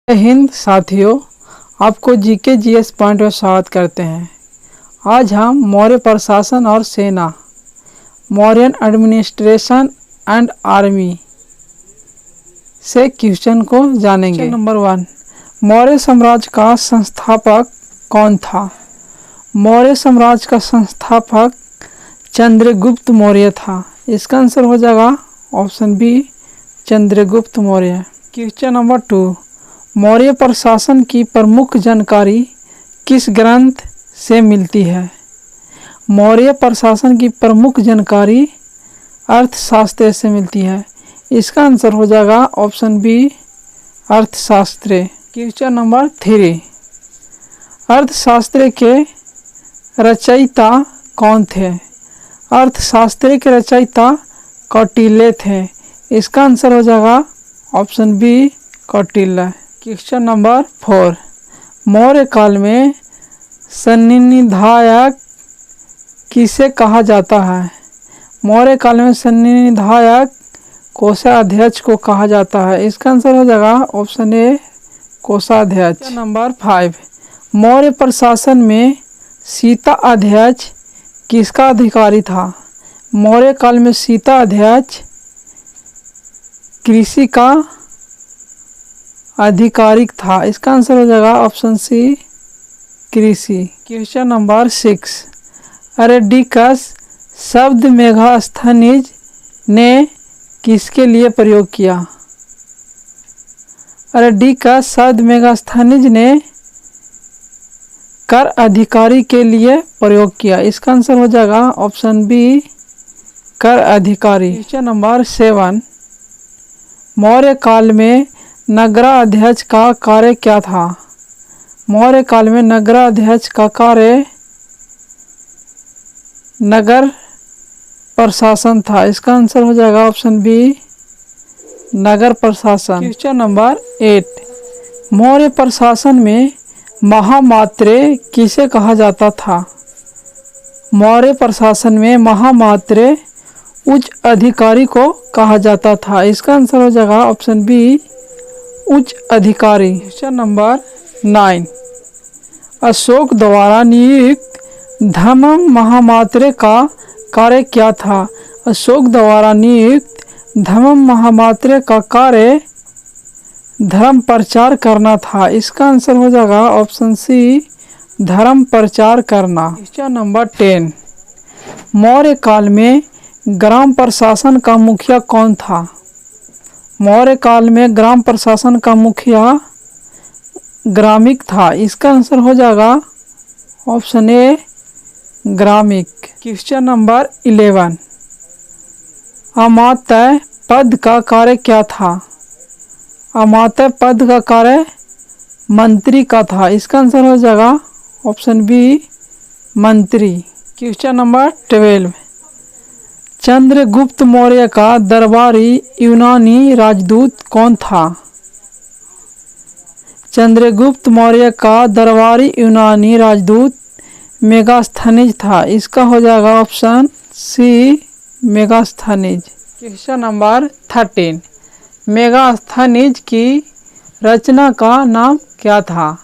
जय हिंद साथियों, आपको जीके जीएस पॉइंट में स्वागत करते हैं। आज हम मौर्य प्रशासन और सेना, मौर्यन एडमिनिस्ट्रेशन एंड आर्मी से क्वेश्चन को जानेंगे। नंबर 1, मौर्य साम्राज्य का संस्थापक कौन था? मौर्य साम्राज्य का संस्थापक चंद्रगुप्त मौर्य था। इसका आंसर हो जाएगा option B, Chandragupta Maurya. Question number 2, Maurya प्रशासन की प्रमुख जानकारी किस ग्रंथ से मिलती है? मौर्य प्रशासन की प्रमुख जानकारी अर्थशास्त्र से मिलती है। इसका आंसर हो जाएगा ऑप्शन बी, अर्थशास्त्र। क्वेश्चन नंबर 3, अर्थशास्त्र के रचयिता कौन थे? अर्थशास्त्र के रचयिता कौटिल्य थे। इसका आंसर हो जाएगा option B, Kautilya. Question number 4, Maurya काल में संनिधायक किसे कहा जाता है? मौर्य काल में संनिधायक कोषाध्यक्ष को कहा जाता है। इसका आंसर हो जाएगा ऑप्शन ए, कोषाध्यक्ष। क्वेश्चन नंबर 5, मौर्य प्रशासन में सीता अध्यक्ष किसका अधिकारी था? मौर्य काल में सीता अध्यक्ष कृषि का आधिकारिक था। इसका आंसर हो जाएगा ऑप्शन सी, कृषि। क्वेश्चन नंबर 6, अरेडिकस शब्द मेगास्थनीज ने किसके लिए प्रयोग किया? अरेडिकस शब्द मेगास्थनीज ने कर अधिकारी के लिए प्रयोग किया। इसका आंसर हो जाएगा ऑप्शन बी, कर अधिकारी। क्वेश्चन नंबर 7, मौर्य काल में नगराध्यक्ष का कार्य क्या था? मौर्य काल में नगराध्यक्ष का कार्य नगर प्रशासन था। इसका आंसर हो जाएगा ऑप्शन बी, नगर प्रशासन। क्वेश्चन नंबर 8, मौर्य प्रशासन में महामात्रे किसे कहा जाता था? मौर्य प्रशासन में महामात्रे उच्च अधिकारी को कहा जाता था। इसका आंसर हो जाएगा ऑप्शन बी, उच्च अधिकारी। क्वेश्चन नंबर 9, अशोक द्वारा नियुक्त धम्म महामात्रे का कार्य क्या था? अशोक द्वारा नियुक्त धम्म महामात्रे का कार्य धर्म प्रचार करना था। इसका आंसर हो जाएगा ऑप्शन सी, धर्म प्रचार करना। क्वेश्चन नंबर 10, मौर्य काल में ग्राम प्रशासन का मुखिया कौन था? मौर्य काल में ग्राम प्रशासन का मुखिया ग्रामिक था। इसका आंसर हो जाएगा ऑप्शन ए, ग्रामिक। क्वेश्चन नंबर 11, अमात्य पद का कार्य क्या था? अमात्य पद का कार्य मंत्री का था। इसका आंसर हो जाएगा ऑप्शन बी, मंत्री। क्वेश्चन नंबर 12, चंद्रगुप्त मौर्य का दरबारी यूनानी राजदूत कौन था? चंद्रगुप्त मौर्य का दरबारी यूनानी राजदूत मेगास्थनीज था। इसका हो जाएगा option C, Megasthenes. Question number 13, Megasthenes की रचना का नाम क्या था?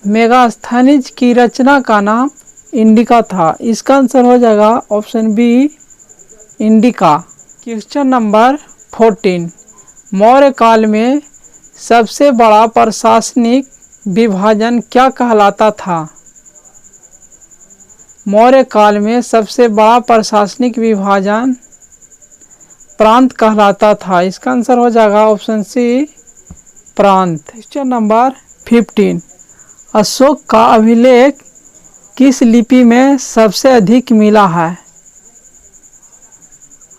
मेगास्थनीज की रचना का नाम इंडिका था। इसका आंसर हो जाएगा option B, Indica. Question number 14, Maurya काल में सबसे बड़ा प्रशासनिक विभाजन क्या कहलाता था? मौर्य काल में सबसे बड़ा प्रशासनिक विभाजन प्रांत कहलाता था। इसका आंसर हो जाएगा ऑप्शन सी, प्रांत। क्वेश्चन नंबर 15, अशोक का अभिलेख किस लिपि में सबसे अधिक मिला है?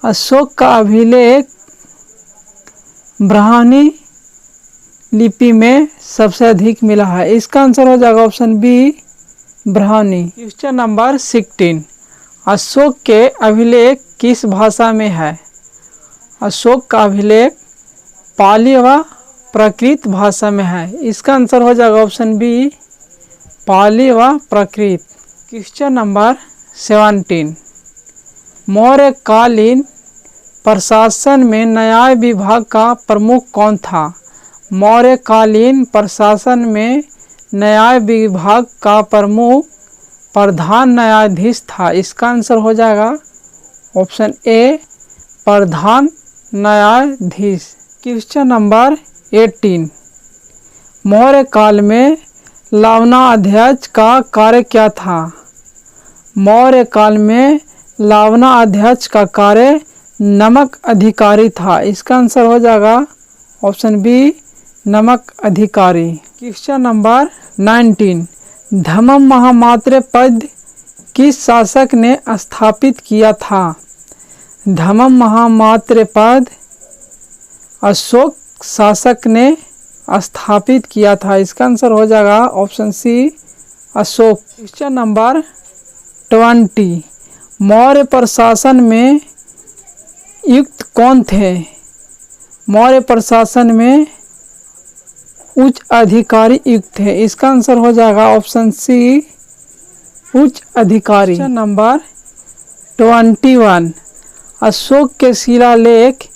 अशोक का अभिलेख ब्राह्मी लिपि में सबसे अधिक मिला है। इसका आंसर हो जाएगा option B, Brahmi. Question number 16, Ashoka के अभिलेख किस भाषा में है? अशोक का अभिलेख पाली व प्राकृत भाषा में है। इसका आंसर हो जाएगा ऑप्शन बी, पाली व प्राकृत। क्वेश्चन नंबर 17, मौर्यकालीन प्रशासन में न्याय विभाग का प्रमुख कौन था? मौर्यकालीन प्रशासन में न्याय विभाग का प्रमुख प्रधान न्यायाधीश था। इसका आंसर हो जाएगा ऑप्शन ए प्रधान न्यायाधीश। क्वेश्चन नंबर 18, मौर्य काल में लावणाध्यक्ष का कार्य क्या था? मौर्य काल में लावणाध्यक्ष का कार्य नमक अधिकारी था। इसका आंसर हो जाएगा ऑप्शन बी नमक अधिकारी। क्वेश्चन नंबर 19, धम्म महामात्र पद किस शासक ने स्थापित किया था? धम्म महामात्र पद अशोक शासक ने स्थापित किया था। इसका आंसर हो जाएगा option C Ashoka. Question number 20, Maurya प्रशासन में युक्त कौन थे? मौर्य प्रशासन में उच्च अधिकारी युक्त थे। इसका आंसर हो जाएगा ऑप्शन सी उच्च अधिकारी। क्वेश्चन नंबर 21, अशोक के शिलालेख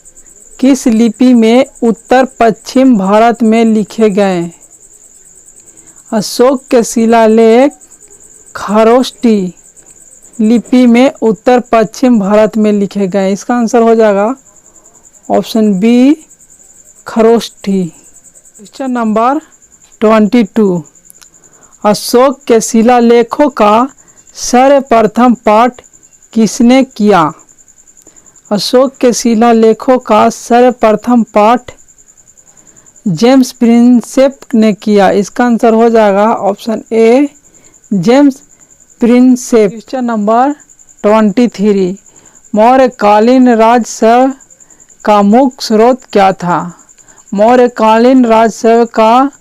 किस लिपि में उत्तर पश्चिम भारत में लिखे गए? अशोक के शिलालेख खरोष्टी लिपि में उत्तर पश्चिम भारत में लिखे गए। इसका आंसर हो जाएगा option B Kharosthi. Question number 22, Ashoka के शिलालेखों का सर्वप्रथम पाठ किसने किया? अशोक के शिलालेखों का सर्वप्रथम पाठ जेम्स प्रिंसेप ने किया। इसका आंसर हो जाएगा option A James Prinsep. Question number 23, मौर्यकालीन राजस्व का मुख्य स्रोत क्या था? मौर्यकालीन राजस्व का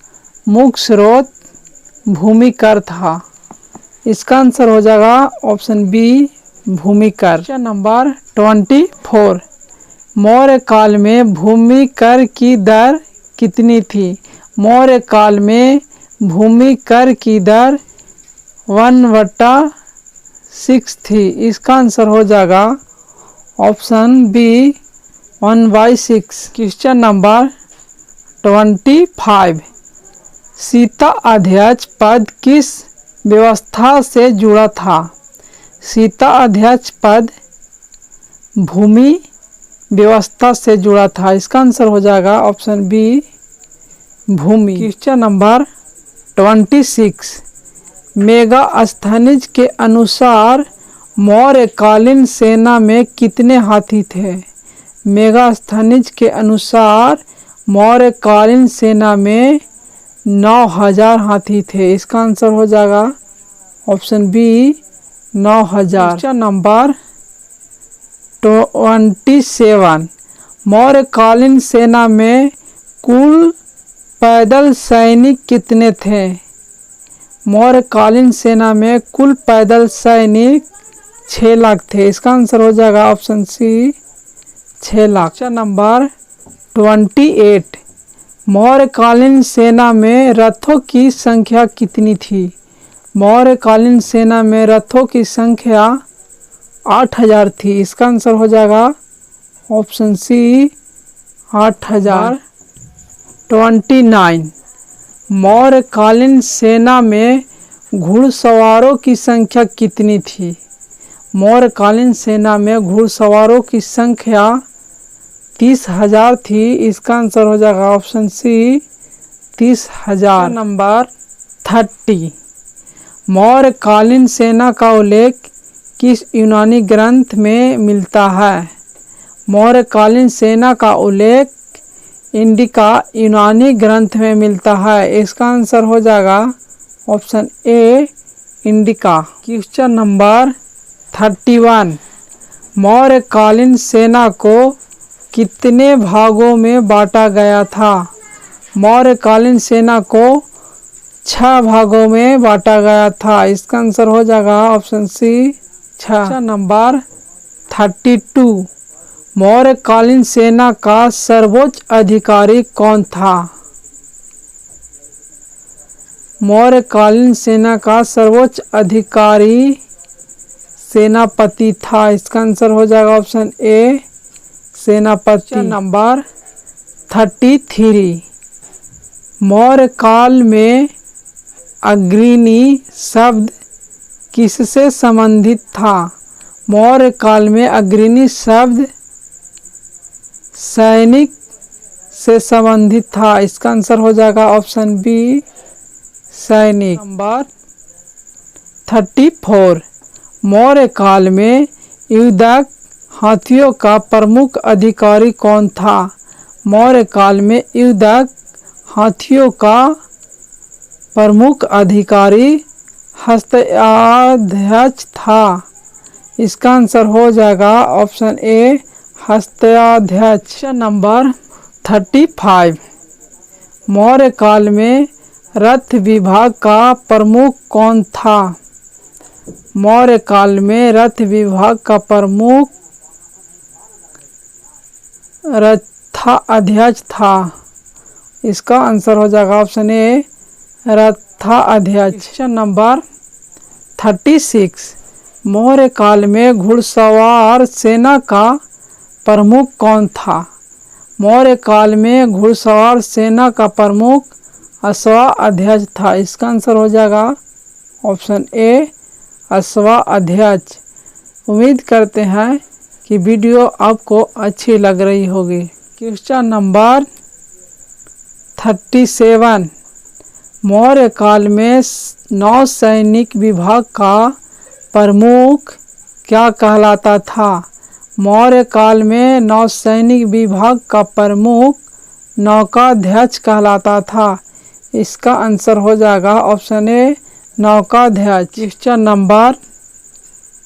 मुख्य स्रोत भूमि कर था। इसका आंसर हो जाएगा ऑप्शन बी भूमि कर। क्वेश्चन नंबर 24, मौर्य काल में भूमि कर की दर कितनी थी? मौर्य काल में भूमि कर की दर 1/6 थी। इसका आंसर हो जाएगा ऑप्शन बी 1/6। क्वेश्चन नंबर 25, सीता अध्यक्ष पद किस व्यवस्था से जुड़ा था? सीता अध्यक्ष पद भूमि व्यवस्था से जुड़ा था। इसका आंसर हो जाएगा ऑप्शन बी भूमि। क्वेश्चन नंबर 26, मेगास्थनीज के अनुसार मौर्यकालीन सेना में कितने हाथी थे? मेगास्थनीज के अनुसार मौर्यकालीन सेना में 9000 हाथी थे। इसका आंसर हो जाएगा ऑप्शन बी 9000। क्वेश्चन नंबर 27, मौर्यकालीन सेना में कुल पैदल सैनिक कितने थे? मौर्यकालीन सेना में कुल पैदल सैनिक 6 लाख थे। इसका आंसर हो जाएगा option C 6 lakh. Question number 28, मौर्यकालीन सेना में रथों की संख्या कितनी थी? मौर्यकालीन सेना में रथों की संख्या 8000 थी। इसका आंसर हो जाएगा ऑप्शन सी 8000। 29, मौर्यकालीन सेना में घुड़सवारों की संख्या कितनी थी? मौर्यकालीन सेना में घुड़सवारों की संख्या 30,000 थी। इसका आंसर हो जाएगा ऑप्शन सी 30,000। नंबर 30, मौर्यकालीन सेना का उल्लेख किस यूनानी ग्रंथ में मिलता है? मौर्यकालीन सेना का उल्लेख इंडिका यूनानी ग्रंथ में मिलता है। इसका आंसर हो जाएगा option A indica. Question number 31, मौर्यकालीन सेना को कितने भागों में बांटा गया था? मौर्यकालीन सेना को 6 भागों में बांटा गया था। इसका आंसर हो जाएगा ऑप्शन सी 6। क्वेश्चन नंबर 32, मौर्यकालीन सेना का सर्वोच्च अधिकारी कौन था? मौर्यकालीन सेना का सर्वोच्च अधिकारी सेनापति था। इसका आंसर हो जाएगा ऑप्शन ए सेनापति। नंबर 33, मौर्य काल में अग्रणी शब्द किससे संबंधित था? मौर्य काल में अग्रणी शब्द सैनिक से संबंधित था। इसका आंसर हो जाएगा ऑप्शन बी सैनिक। नंबर 34 मौर्य काल में युद्धक हाथियों का प्रमुख अधिकारी कौन था? मौर्य काल में युद्धक हाथियों का प्रमुख अधिकारी हस्त्याध्यक्ष था। इसका आंसर हो जाएगा ऑप्शन ए हस्त्याध्यक्ष। नंबर 35 मौर्य काल में रथ विभाग का प्रमुख कौन था? मौर्य काल में रथ विभाग का प्रमुख रथाध्यक्ष था। इसका आंसर हो जाएगा ऑप्शन ए रथाध्यक्ष। नंबर 36 मौर्य काल में घुड़सवार सेना का प्रमुख कौन था? मौर्य काल में घुड़सवार सेना का प्रमुख अश्वाध्यक्ष था। इसका आंसर हो जाएगा ऑप्शन ए अश्वाध्यक्ष। उम्मीद करते हैं कि वीडियो आपको अच्छी लग रही होगी। क्वेश्चन नंबर 37 मौर्य काल में नौसैनिक विभाग का प्रमुख क्या कहलाता था? मौर्य काल में नौसैनिक विभाग का प्रमुख नौकाध्यक्ष कहलाता था। इसका आंसर हो जाएगा ऑप्शन ए नौकाध्यक्ष। क्वेश्चन नंबर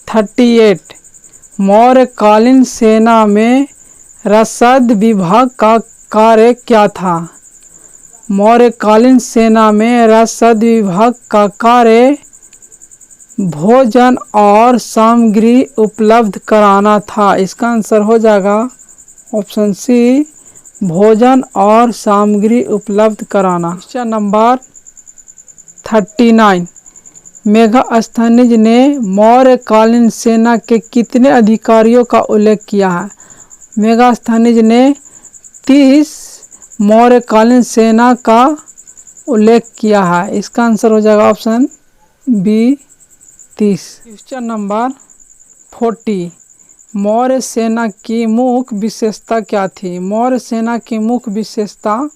38 मौर्यकालीन सेना में रसद विभाग का कार्य क्या था? मौर्यकालीन सेना में रसद विभाग का कार्य भोजन और सामग्री उपलब्ध कराना था। इसका आंसर हो जाएगा ऑप्शन सी भोजन और सामग्री उपलब्ध कराना। क्वेश्चन नंबर 39 मेगास्थनीज ने मौर्यकालीन सेना के कितने अधिकारियों का उल्लेख किया है? मेगास्थनीज ने 30 मौर्यकालीन सेना का उल्लेख किया है। इसका आंसर हो जाएगा option B 30। Question number 40 Maurya सेना की मुख्य विशेषता क्या थी? मौर्य सेना की मुख्य विशेषता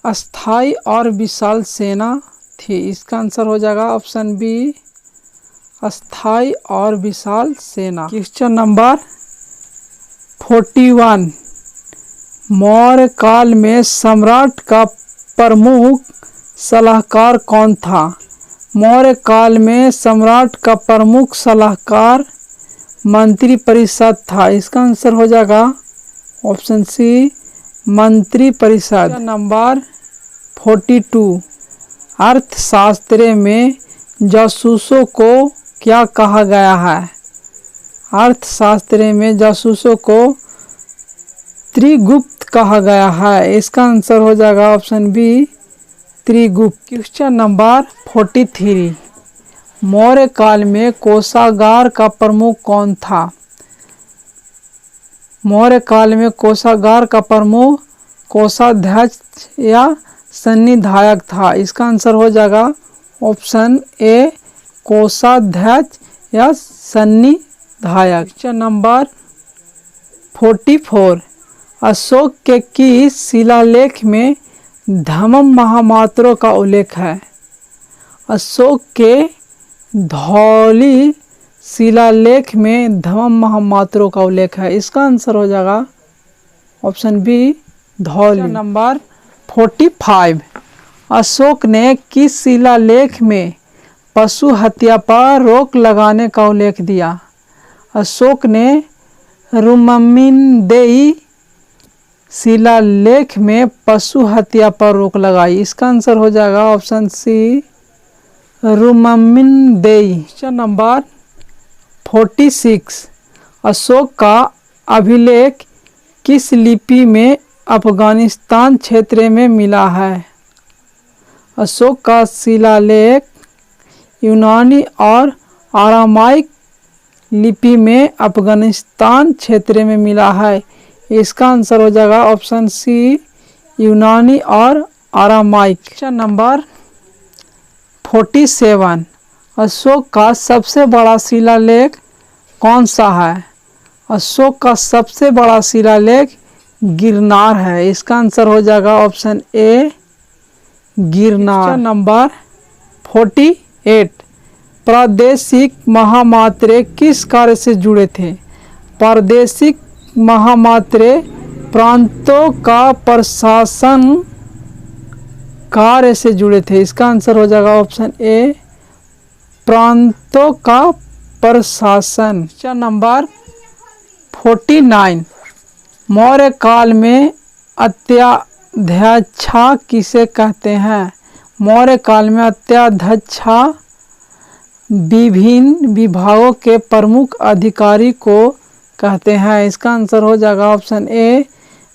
अस्थाई और विशाल सेना थी। इसका आंसर हो जाएगा ऑप्शन बी अस्थाई और विशाल सेना। क्वेश्चन नंबर 41 मौर्य काल में सम्राट का प्रमुख सलाहकार कौन था? मौर्य काल में सम्राट का प्रमुख सलाहकार मंत्री परिषद था। इसका आंसर हो जाएगा ऑप्शन सी मंत्री परिषद। नंबर 42 अर्थशास्त्र में जासूसों को क्या कहा गया है? अर्थशास्त्र में जासूसों को त्रिगुप्त कहा गया है। इसका आंसर हो जाएगा ऑप्शन बी त्रिगुप्त। क्वेश्चन नंबर 43 मौर्य काल में कोषागार का प्रमुख कौन था? मौर्य काल में कोषागार का प्रमुख कोषाध्यक्ष या संनिधायक था। इसका आंसर हो जाएगा ऑप्शन ए कोषाध्यक्ष या संनिधायक। क्वेश्चन नंबर 44 अशोक के किस शिलालेख में धम्म महामात्रों का उल्लेख है? अशोक के धौली शिलालेख में धम्म महामात्रों का उल्लेख है। इसका आंसर हो जाएगा option B Dhauli. Number 45 Ashoka ने किस शिलालेख में पशु हत्या पर रोक लगाने का उल्लेख दिया? अशोक ने रुममिनदेई शिलालेख में पशु हत्या पर रोक लगाई। इसका आंसर हो जाएगा option C Rummindei. Question number 46 Ashoka का अभिलेख किस लिपि में अफगानिस्तान क्षेत्र में मिला है? अशोक का शिलालेख यूनानी और आरामाइक लिपि में अफगानिस्तान क्षेत्र में मिला है। इसका आंसर हो जाएगा ऑप्शन सी यूनानी और आरामाइक। क्वेश्चन नंबर 47, अशोक का सबसे बड़ा शिलालेख कौन सा है? अशोक का सबसे बड़ा शिलालेख गिरनार है। इसका आंसर हो जाएगा option A Girnar. Question number 48, प्रादेशिक महामात्रे किस कार्य से जुड़े थे? प्रादेशिक महामात्रे प्रांतों का प्रशासन कार्य से जुड़े थे। इसका आंसर हो जाएगा ऑप्शन ए प्रांतों का प्रशासन। क्वेश्चन नंबर 49, मौर्य काल में अत्याध्यक्षा किसे कहते हैं? मौर्य काल में अत्याध्यक्षा विभिन्न विभागों के प्रमुख अधिकारी को कहते हैं। इसका आंसर हो जाएगा ऑप्शन ए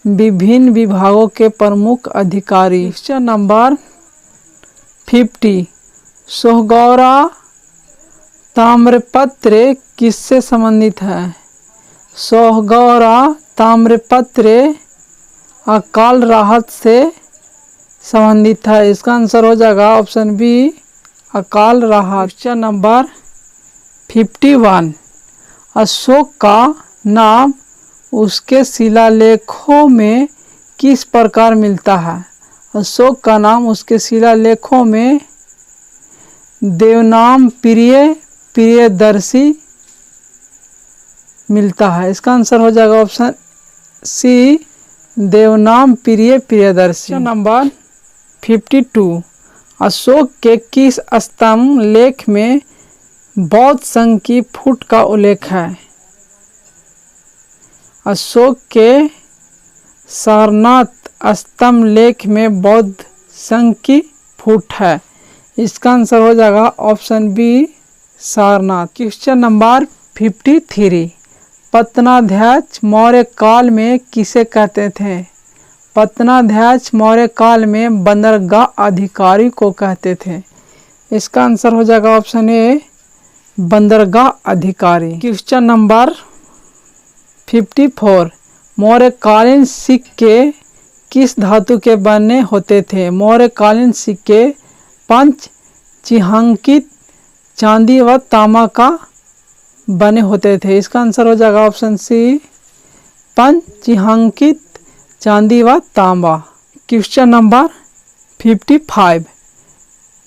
विभिन्न विभागों के प्रमुख अधिकारी। क्वेश्चन नंबर 50, सोहगौरा ताम्रपत्र किससे संबंधित है? सोहगौरा ताम्रपत्र अकाल राहत से संबंधित है। इसका आंसर हो जाएगा ऑप्शन बी अकाल राहत। क्वेश्चन नंबर 51, अशोक का नाम उसके शिलालेखों में किस प्रकार मिलता है? अशोक का नाम उसके शिलालेखों में देवनाम प्रिय प्रियदर्शी मिलता है। इसका आंसर हो जाएगा ऑप्शन सी देवनाम प्रिय प्रियदर्शी। नंबर 52, अशोक के किस स्तंभ लेख में बौद्ध संघ की फूट का उल्लेख है? अशोक के सारनाथ स्तंभ लेख में बौद्ध संघ की फूट है। इसका आंसर हो जाएगा option B Sarnath. Question number 53, पतनाध्यक्ष मौर्य काल में किसे कहते थे? पतनाध्यक्ष मौर्य काल में बंदरगाह अधिकारी को कहते थे। इसका आंसर हो जाएगा ऑप्शन ए बंदरगाह अधिकारी। क्वेश्चन नंबर 54, मौर्यकालीन सिक्के किस धातु के बने होते थे? मौर्यकालीन सिक्के पंच चिह्नांकित चांदी व तांबा का बने होते थे। इसका आंसर हो जाएगा ऑप्शन सी पंच चिह्नांकित चांदी व तांबा। क्वेश्चन नंबर 55,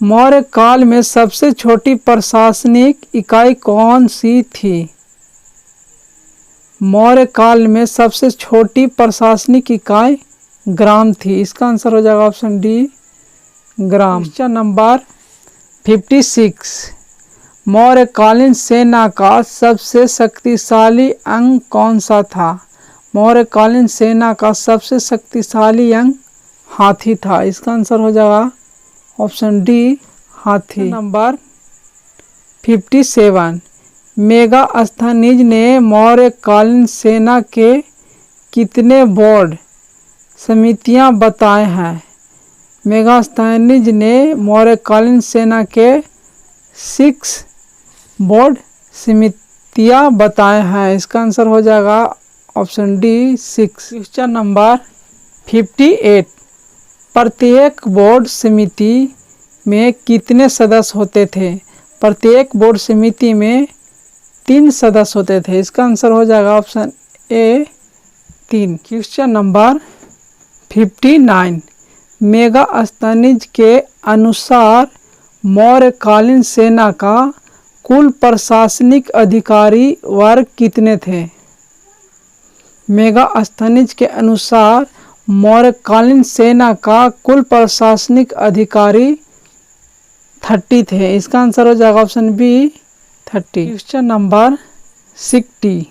मौर्य काल में सबसे छोटी प्रशासनिक इकाई कौन सी थी? मौर्य काल में सबसे छोटी प्रशासनिक इकाई ग्राम थी। इसका आंसर हो जाएगा ऑप्शन डी ग्राम। क्वेश्चन नंबर 56, मौर्यकालीन सेना का सबसे शक्तिशाली अंग कौन सा था? मौर्यकालीन सेना का सबसे शक्तिशाली अंग हाथी था। इसका आंसर हो जाएगा ऑप्शन डी हाथी। नंबर 57, मेगास्थनीज ने मौर्यकालीन सेना के कितने बोर्ड समितियां बताए हैं? मेगास्थनीज ने मौर्यकालीन सेना के 6 बोर्ड समितियां बताए हैं। इसका आंसर हो जाएगा ऑप्शन डी 6। क्वेश्चन नंबर 58, प्रत्येक बोर्ड समिति में कितने सदस्य होते थे? प्रत्येक बोर्ड समिति में 3 सदस्य होते थे। इसका आंसर हो जाएगा option A 3। Question number 59, Megasthenes के अनुसार मौर्यकालीन सेना का कुल प्रशासनिक अधिकारी वर्ग कितने थे? मेगास्थनीज के अनुसार मौर्यकालीन सेना का कुल प्रशासनिक अधिकारी 30 थे। इसका आंसर हो जाएगा option B 30। Question number 60,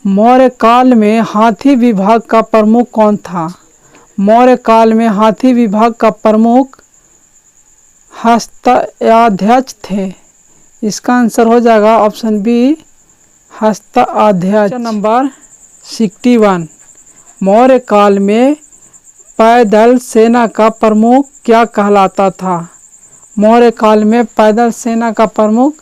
Maurya काल में हाथी विभाग का प्रमुख कौन था? मौर्य काल में हाथी विभाग का प्रमुख हस्ताध्यक्ष थे। इसका आंसर हो जाएगा ऑप्शन बी हस्ताध्यक्ष। नंबर 61, मौर्य काल में पैदल सेना का प्रमुख क्या कहलाता था? मौर्य काल में पैदल सेना का प्रमुख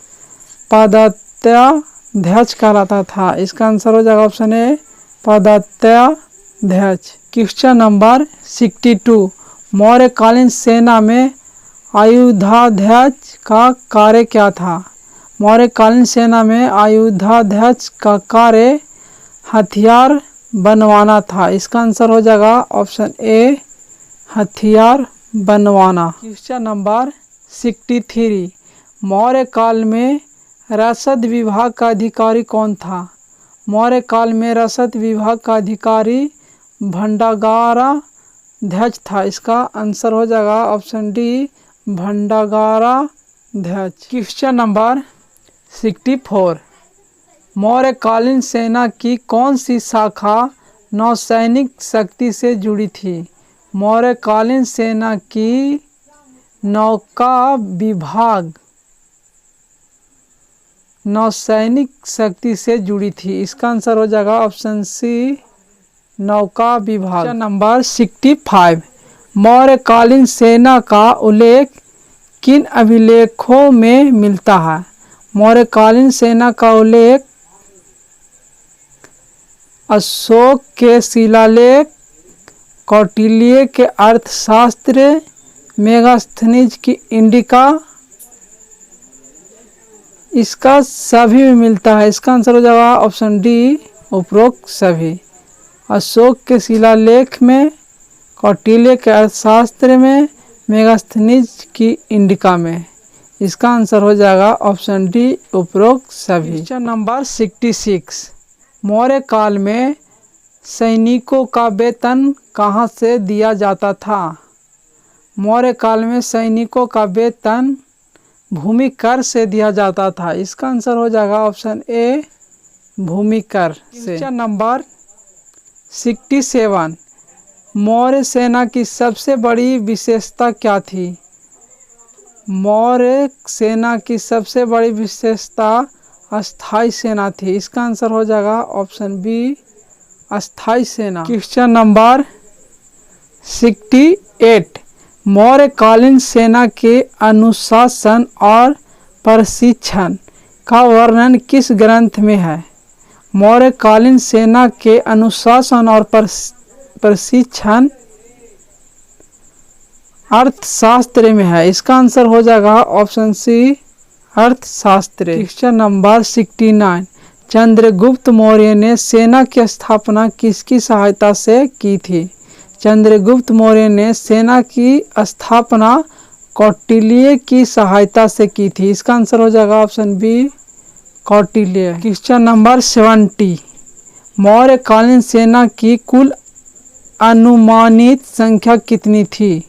पदाध्याध्यक्ष कहलाता था। इसका आंसर हो जाएगा ऑप्शन ए पदाध्याध्यक्ष। क्वेश्चन नंबर 62, मौर्यकालीन सेना में आयुधाध्यक्ष का कार्य क्या था? मौर्यकालीन सेना में आयुधाध्यक्ष का कार्य हथियार बनवाना था। इसका आंसर हो जाएगा ऑप्शन ए, हथियार बनवाना। क्वेश्चन नंबर 63, मौर्य काल में रसद विभाग का अधिकारी कौन था? मौर्य काल में रसद विभाग का अधिकारी भंडागाराध्यक्ष था। इसका आंसर हो जाएगा ऑप्शन डी, भंडागाराध्यक्ष। क्वेश्चन नंबर 64, मौर्यकालीन सेना की कौन सी शाखा नौसैनिक शक्ति से जुड़ी थी? मौर्यकालीन सेना की नौका विभाग नौसैनिक शक्ति से जुड़ी थी। इसका आंसर हो जाएगा ऑप्शन सी, नौका विभाग। नंबर 65, मौर्यकालीन सेना का उल्लेख किन अभिलेखों में मिलता है? मौर्यकालीन सेना का उल्लेख अशोक के शिलालेख, कौटिल्य के अर्थशास्त्र, मेगास्थनीज की इंडिका, इसका सभी में मिलता है। इसका आंसर हो जाएगा ऑप्शन डी, उपरोक्त सभी। अशोक के शिलालेख में, कौटिल्य के अर्थशास्त्र में, मेगास्थनीज की इंडिका में। इसका आंसर हो जाएगा ऑप्शन डी, उपरोक्त सभी। क्वेश्चन नंबर 66, मौर्य काल में सैनिकों का वेतन कहाँ से दिया जाता था? मौर्य काल में सैनिकों का वेतन भूमि कर से दिया जाता था। इसका आंसर हो जाएगा ऑप्शन ए, भूमि कर से। क्वेश्चन नंबर 67, मौर्य सेना की सबसे बड़ी विशेषता क्या थी? मौर्य सेना की सबसे बड़ी विशेषता अस्थाई सेना थी। इसका आंसर हो जाएगा ऑप्शन बी, अस्थाई सेना। क्वेश्चन नंबर 68, मौर्यकालीन सेना के अनुशासन और प्रशिक्षण का वर्णन किस ग्रंथ में है? मौर्यकालीन सेना के अनुशासन और प्रशिक्षण अर्थशास्त्र में है। इसका आंसर हो जाएगा ऑप्शन सी, अर्थशास्त्र। क्वेश्चन नंबर 69, चंद्रगुप्त मौर्य ने सेना की स्थापना किसकी सहायता से की थी? चंद्रगुप्त मौर्य ने सेना की स्थापना कौटिल्य की सहायता से की थी। इसका आंसर हो जाएगा option B, Kautilya. Question number 70, मौर्यकालीन सेना की कुल अनुमानित संख्या कितनी थी?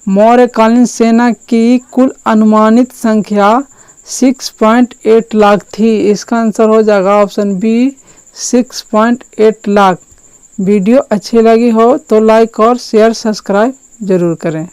मौर्यकालीन सेना की कुल अनुमानित संख्या 6.8 लाख थी। इसका आंसर हो जाएगा ऑप्शन बी, 6.8 लाख। वीडियो अच्छी लगी हो तो लाइक और शेयर सब्सक्राइब जरूर करें।